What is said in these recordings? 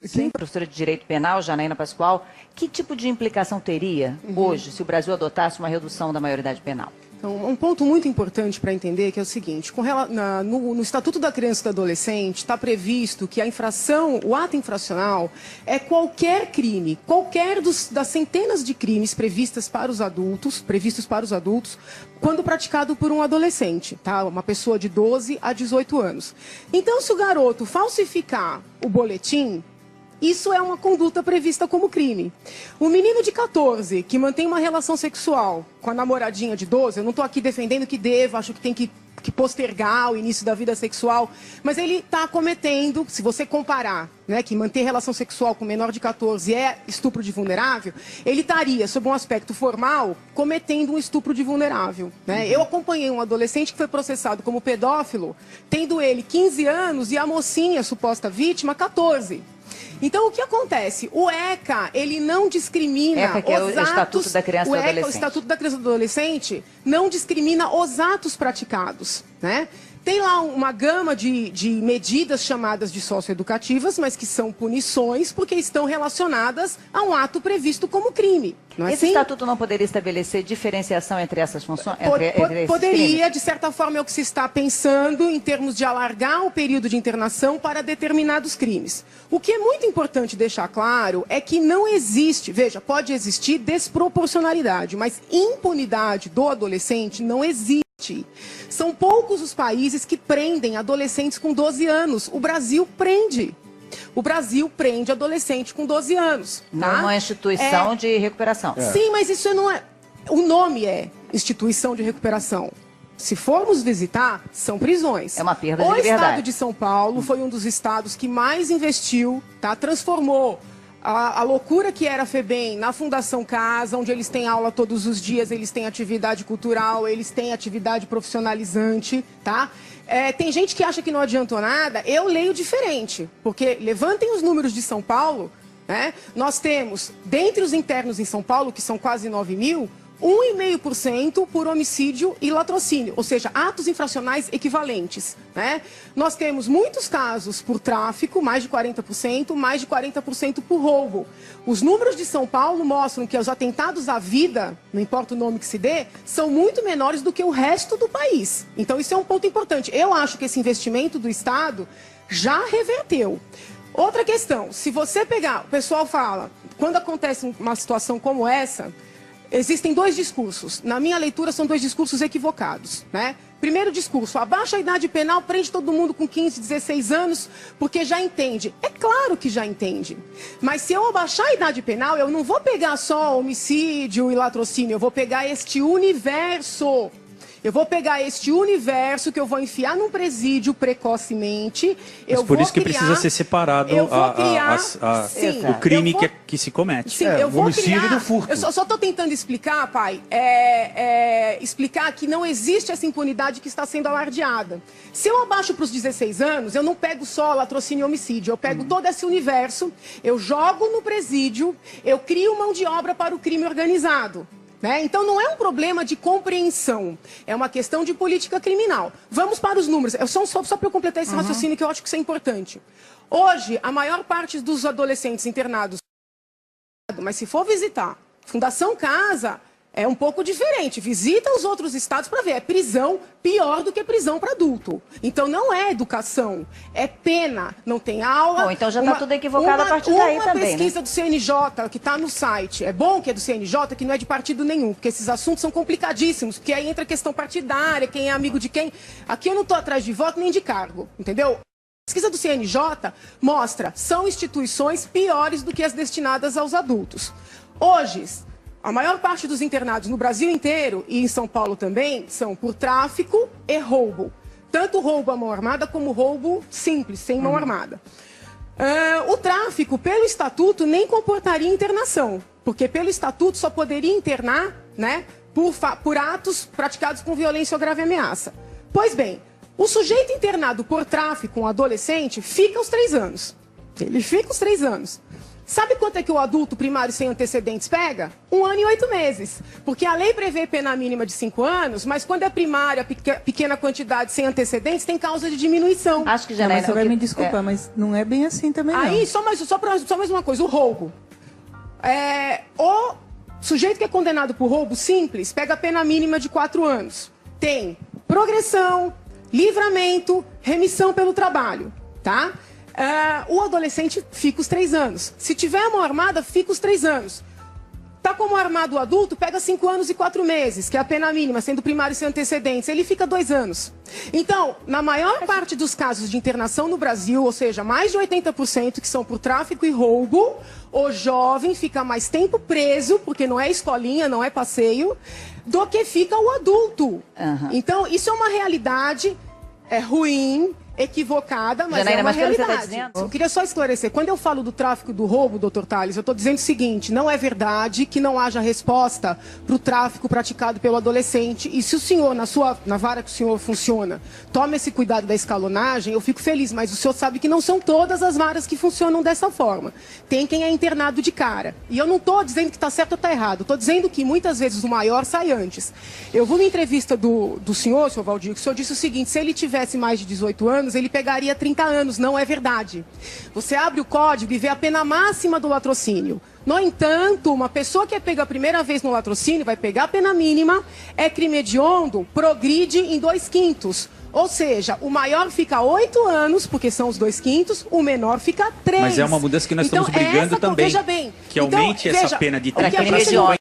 Sim, professora de Direito Penal, Janaína Pascoal, que tipo de implicação teria hoje se o Brasil adotasse uma redução da maioridade penal? Então, um ponto muito importante para entender que é o seguinte, no Estatuto da Criança e do Adolescente está previsto que a infração, o ato infracional, é qualquer crime, das centenas de crimes previstos para os adultos, quando praticado por um adolescente, tá? Uma pessoa de 12 a 18 anos. Então, se o garoto falsificar o boletim, isso é uma conduta prevista como crime. O menino de 14 que mantém uma relação sexual com a namoradinha de 12, eu não estou aqui defendendo que deva, acho que tem que postergar o início da vida sexual, mas ele está cometendo, se você comparar, né, que manter relação sexual com menor de 14 é estupro de vulnerável, ele estaria, sob um aspecto formal, cometendo um estupro de vulnerável. Né? Eu acompanhei um adolescente que foi processado como pedófilo, tendo ele 15 anos e a mocinha, suposta vítima, 14. Então, o que acontece? O ECA, ele não discrimina ECA, que é o Estatuto da Criança e do Adolescente. O Estatuto da Criança e do Adolescente não discrimina os atos praticados, né? Tem lá uma gama de medidas chamadas de socioeducativas, mas que são punições porque estão relacionadas a um ato previsto como crime. Não é Esse assim? estatuto não poderia estabelecer diferenciação entre essas funções? Poderia, de certa forma, é o que se está pensando em termos de alargar o período de internação para determinados crimes. O que é muito importante deixar claro é que não existe, veja, pode existir desproporcionalidade, mas impunidade do adolescente não existe. São poucos os países que prendem adolescentes com 12 anos. O Brasil prende. O Brasil prende adolescente com 12 anos. Tá? Não é instituição de recuperação. Sim, mas isso não é... O nome é instituição de recuperação. Se formos visitar, são prisões. É uma perda de liberdade. O estado de São Paulo foi um dos estados que mais investiu, tá? Transformou a loucura que era a FEBEM na Fundação Casa, onde eles têm aula todos os dias, eles têm atividade cultural, eles têm atividade profissionalizante, tá? Tem gente que acha que não adiantou nada, eu leio diferente, porque levantem os números de São Paulo, né? Nós temos, dentre os internos em São Paulo, que são quase 9 mil, 1,5% por homicídio e latrocínio, ou seja, atos infracionais equivalentes. Né? Nós temos muitos casos por tráfico, mais de 40%, mais de 40% por roubo. Os números de São Paulo mostram que os atentados à vida, não importa o nome que se dê, são muito menores do que o resto do país. Então isso é um ponto importante. Eu acho que esse investimento do Estado já reverteu. Outra questão, se você pegar, o pessoal fala, quando acontece uma situação como essa, existem dois discursos. Na minha leitura, são dois discursos equivocados. Né? Primeiro discurso, abaixa a idade penal, prende todo mundo com 15, 16 anos, porque já entende. É claro que já entende. Mas se eu abaixar a idade penal, eu não vou pegar só homicídio e latrocínio, eu vou pegar este universo. Eu vou pegar este universo que eu vou enfiar num presídio precocemente. Mas por isso que precisa ser separado o crime que se comete. Sim, eu vou homicídio criar, do furto. Eu só estou tentando explicar, pai, explicar que não existe essa impunidade que está sendo alardeada. Se eu abaixo para os 16 anos, eu não pego só latrocínio e homicídio, eu pego todo esse universo, eu jogo no presídio, eu crio mão de obra para o crime organizado. Né? Então não é um problema de compreensão, é uma questão de política criminal. Vamos para os números, só para eu completar esse raciocínio que eu acho que isso é importante. Hoje, a maior parte dos adolescentes internados, mas se for visitar Fundação Casa, é um pouco diferente. Visita os outros estados para ver. É prisão pior do que prisão para adulto. Então não é educação, é pena. Não tem aula. Bom, então já está tudo equivocado a partir daí também. Uma pesquisa do CNJ que está no site. É bom que é do CNJ, que não é de partido nenhum, porque esses assuntos são complicadíssimos, porque aí entra a questão partidária, quem é amigo de quem. Aqui eu não estou atrás de voto nem de cargo, entendeu? A pesquisa do CNJ mostra são instituições piores do que as destinadas aos adultos. Hoje, a maior parte dos internados no Brasil inteiro e em São Paulo também são por tráfico e roubo. Tanto roubo à mão armada como roubo simples, sem mão armada. O tráfico, pelo estatuto, nem comportaria internação, porque pelo estatuto só poderia internar, né, por atos praticados com violência ou grave ameaça. Pois bem, o sujeito internado por tráfico, um adolescente, fica aos 3 anos. Ele fica aos 3 anos. Sabe quanto é que o adulto primário sem antecedentes pega? 1 ano e 8 meses. Porque a lei prevê pena mínima de 5 anos, mas quando é primária, pequena quantidade sem antecedentes, tem causa de diminuição. Acho que Janaína... Você vai me desculpar, mas não é bem assim também, não. Aí, só mais uma coisa, o roubo. O sujeito que é condenado por roubo simples pega a pena mínima de 4 anos. Tem progressão, livramento, remissão pelo trabalho, tá? O adolescente fica os 3 anos. Se tiver a mão armada, fica os 3 anos. Tá como armado o adulto, pega 5 anos e 4 meses, que é a pena mínima, sendo primário sem antecedentes. Ele fica 2 anos. Então, na maior parte dos casos de internação no Brasil, ou seja, mais de 80% que são por tráfico e roubo, o jovem fica mais tempo preso, porque não é escolinha, não é passeio, do que fica o adulto. Então, isso é uma realidade ruim, equivocada, mas Janaína, é uma mas pelo que realidade. você tá dizendo... Eu queria só esclarecer. Quando eu falo do tráfico e do roubo, doutor Tales, eu estou dizendo o seguinte, não é verdade que não haja resposta para o tráfico praticado pelo adolescente. E se o senhor, na vara que o senhor funciona, toma esse cuidado da escalonagem, eu fico feliz, mas o senhor sabe que não são todas as varas que funcionam dessa forma. Tem quem é internado de cara. E eu não estou dizendo que está certo ou está errado. Estou dizendo que muitas vezes o maior sai antes. Eu vi uma entrevista do senhor Valdir, que o senhor disse o seguinte, se ele tivesse mais de 18 anos, ele pegaria 30 anos. Não é verdade. Você abre o código e vê a pena máxima do latrocínio. No entanto, uma pessoa que é pega a primeira vez no latrocínio vai pegar a pena mínima, é crime hediondo, progride em 2/5. Ou seja, o maior fica 8 anos, porque são os 2/5, o menor fica 3. Mas é uma mudança que nós estamos brigando também. Veja bem. Que aumente essa pena de 30 para 50.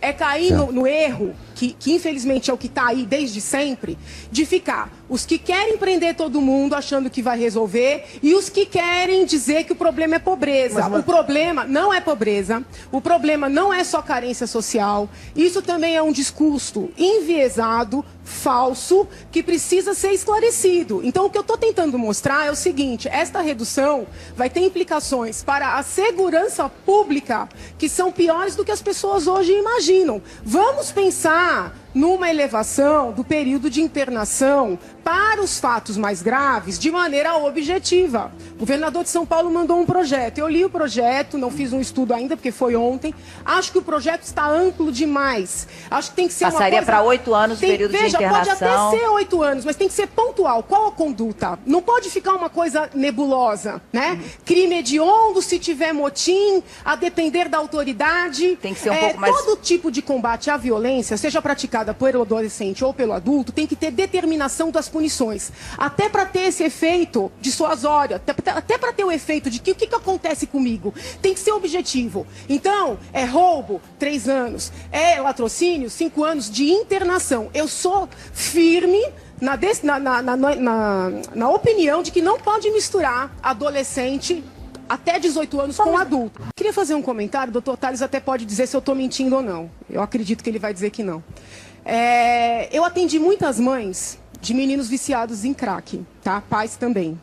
É cair no erro, que infelizmente é o que está aí desde sempre, de ficar os que querem prender todo mundo achando que vai resolver e os que querem dizer que o problema é pobreza. O problema não é pobreza, o problema não é só carência social, isso também é um discurso enviesado, falso, que precisa ser esclarecido. Então, o que eu estou tentando mostrar é o seguinte, esta redução vai ter implicações para a segurança pública que são piores do que as pessoas hoje imaginam. Vamos pensar numa elevação do período de internação para os fatos mais graves de maneira objetiva. O governador de São Paulo mandou um projeto. Eu li o projeto, não fiz um estudo ainda, porque foi ontem. Acho que o projeto está amplo demais. Acho que tem que ser Passaria uma coisa... para 8 anos o período de internação. Pode até ser 8 anos, mas tem que ser pontual. Qual a conduta? Não pode ficar uma coisa nebulosa, né? Crime hediondo, se tiver motim, a depender da autoridade. Tem que ser um pouco mais... Todo tipo de combate à violência, seja praticada pelo adolescente ou pelo adulto, tem que ter determinação das punições. Até para ter esse efeito dissuasório, até para ter o efeito de que o que acontece comigo, tem que ser objetivo. Então, é roubo, 3 anos, é latrocínio, 5 anos de internação. Eu sou firme na opinião de que não pode misturar adolescente até 18 anos com adulto. Queria fazer um comentário, o doutor Tales até pode dizer se eu estou mentindo ou não. Eu acredito que ele vai dizer que não. Eu atendi muitas mães de meninos viciados em crack, tá? Pais também.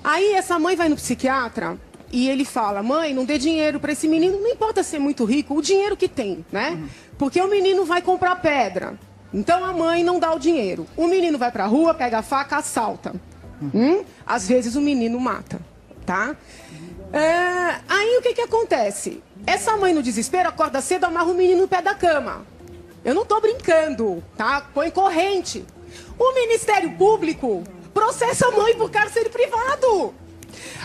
Aí essa mãe vai no psiquiatra e ele fala, mãe, não dê dinheiro para esse menino, não importa ser muito rico, o dinheiro que tem, né? Porque o menino vai comprar pedra. Então a mãe não dá o dinheiro. O menino vai pra rua, pega a faca, assalta. Às vezes o menino mata, tá? Aí o que acontece? Essa mãe no desespero acorda cedo, amarra o menino no pé da cama. Eu não tô brincando, tá? Põe corrente. O Ministério Público processa a mãe por cárcere privado.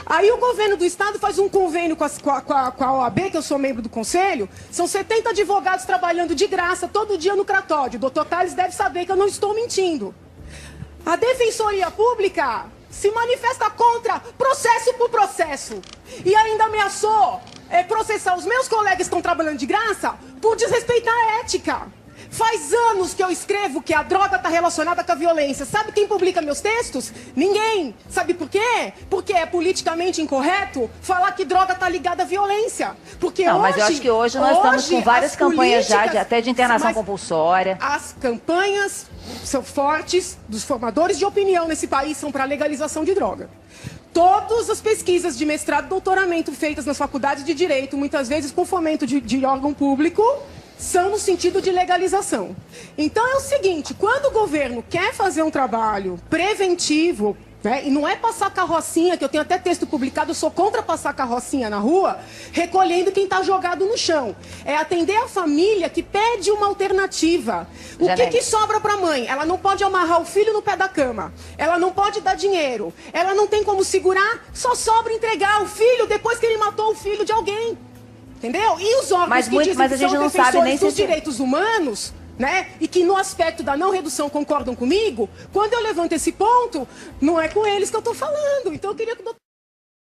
Aí o governo do estado faz um convênio com a OAB, que eu sou membro do conselho. São 70 advogados trabalhando de graça todo dia no Cratódio. O doutor Tales deve saber que eu não estou mentindo. A Defensoria Pública se manifesta contra processo por processo. E ainda ameaçou processar os meus colegas que estão trabalhando de graça por desrespeitar a ética. Faz anos que eu escrevo que a droga está relacionada com a violência. Sabe quem publica meus textos? Ninguém. Sabe por quê? Porque é politicamente incorreto falar que droga está ligada à violência. Porque não, mas eu acho que hoje nós estamos com várias campanhas já, até de internação compulsória. As campanhas são fortes dos formadores de opinião nesse país são para a legalização de droga. Todas as pesquisas de mestrado e doutoramento feitas nas faculdades de Direito, muitas vezes com fomento de órgão público, são no sentido de legalização. Então é o seguinte, quando o governo quer fazer um trabalho preventivo, E não é passar carrocinha, que eu tenho até texto publicado, eu sou contra passar carrocinha na rua, recolhendo quem está jogado no chão. É atender a família que pede uma alternativa. O que sobra para a mãe? Ela não pode amarrar o filho no pé da cama, ela não pode dar dinheiro, ela não tem como segurar, só sobra entregar o filho depois que ele matou o filho de alguém. Entendeu? E os órgãos que dizem que são defensores dos direitos humanos... E que no aspecto da não redução concordam comigo, quando eu levanto esse ponto, não é com eles que eu estou falando. Então eu queria que o doutor...